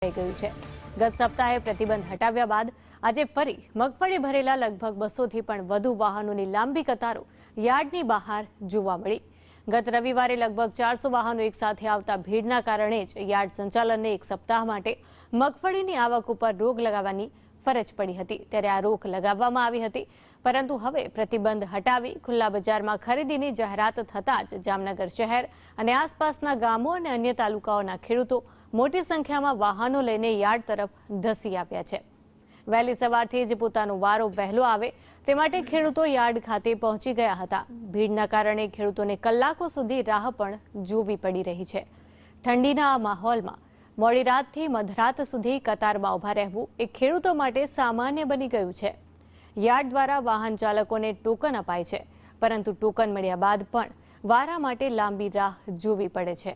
થઈ ગયું છે। ગત સપ્તાહે પ્રતિબંધ હટાવ્યા બાદ આજે ફરી મગફળી ભરેલા લગભગ 200 થી પણ વધુ વાહનોની લાંબી કતારો યાર્ડની બહાર જોવા મળી। ગત રવિવારે લગભગ 400 વાહનો એકસાથે આવતા ભીડના કારણે જ યાર્ડ સંચાલનને એક સપ્તાહ માટે મગફળીની આવક ઉપર રોક લગાવવાની ફરજ પડી હતી। ત્યારે આ રોક લગાવવામાં આવી હતી, પરંતુ હવે પ્રતિબંધ હટાવી ખુલ્લા બજારમાં ખરીદીની જાહેરાત થતાં જ જામનગર શહેર અને આસપાસના ગામો અને અન્ય તાલુકાઓના ખેડૂતો મોટી સંખ્યામાં વાહનો લઈને યાર્ડ તરફ ધસી આવ્યા છે। વહેલી સવારથી જ પોતાનો વારો વહેલો આવે તે માટે ખેડૂતો યાર્ડ ખાતે પહોંચી ગયા હતા। ભીડના કારણે ખેડૂતોને કલાકો સુધી રાહ પણ જોવી પડી રહી છે। ઠંડીના આ માહોલમાં મોડી રાતથી મધરાત સુધી કતારમાં ઊભા રહેવું એ ખેડૂતો માટે સામાન્ય બની ગયું છે। યાર્ડ દ્વારા વાહન ચાલકોને ટોકન અપાય છે, પરંતુ ટોકન મળ્યા બાદ પણ વારા માટે લાંબી રાહ જોવી પડે છે।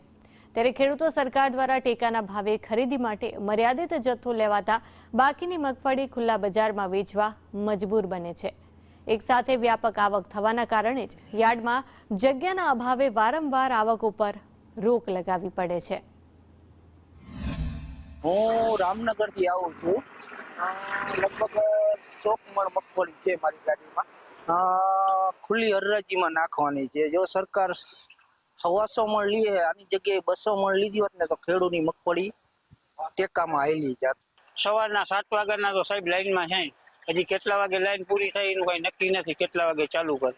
ત્યારે ખેડૂતો સરકાર દ્વારા ટેકાના ભાવે ખરીદી માટે મર્યાદિત જથ્થો લેવાતા બાકીની મગફળી ખુલ્લા બજારમાં વેચવા મજબૂર બને છે। એક સાથે વ્યાપક આવક થવાના કારણે જ યાર્ડમાં જગ્યાના અભાવે વારંવાર આવક ઉપર રોક લગાવવી પડે છે। હું રામનગરથી આવું છું। લગભગ 100 મણ મગફળી છે મારી ગાડીમાં। ખુલ્લી હરાજીમાં નાખવાની છે। જો સરકાર 125 મણ લે, આની જગ્યાએ 200 મણ લીધી હોત ને તો ખેડૂતની મગફળી ટેકામાં હાલી જાત। સવારના 7 વાગ્યાના તો સાહેબ લાઈનમાં છે। હજી કેટલા વાગે લાઈન પૂરી થાય એનું કઈ નક્કી નથી, કેટલા વાગે ચાલુ કરે।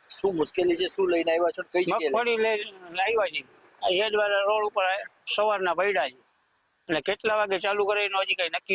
શું મુશ્કેલી છે? શું લઈને આવ્યા છો? કઈ જગ્યાએ મગફળી લઈને આવ્યા છે। આ હેડવાળા રોડ ઉપર સવારના પડ્યા છે, એટલે કેટલા વાગે ચાલુ કરે એનું હજી કઈ નક્કી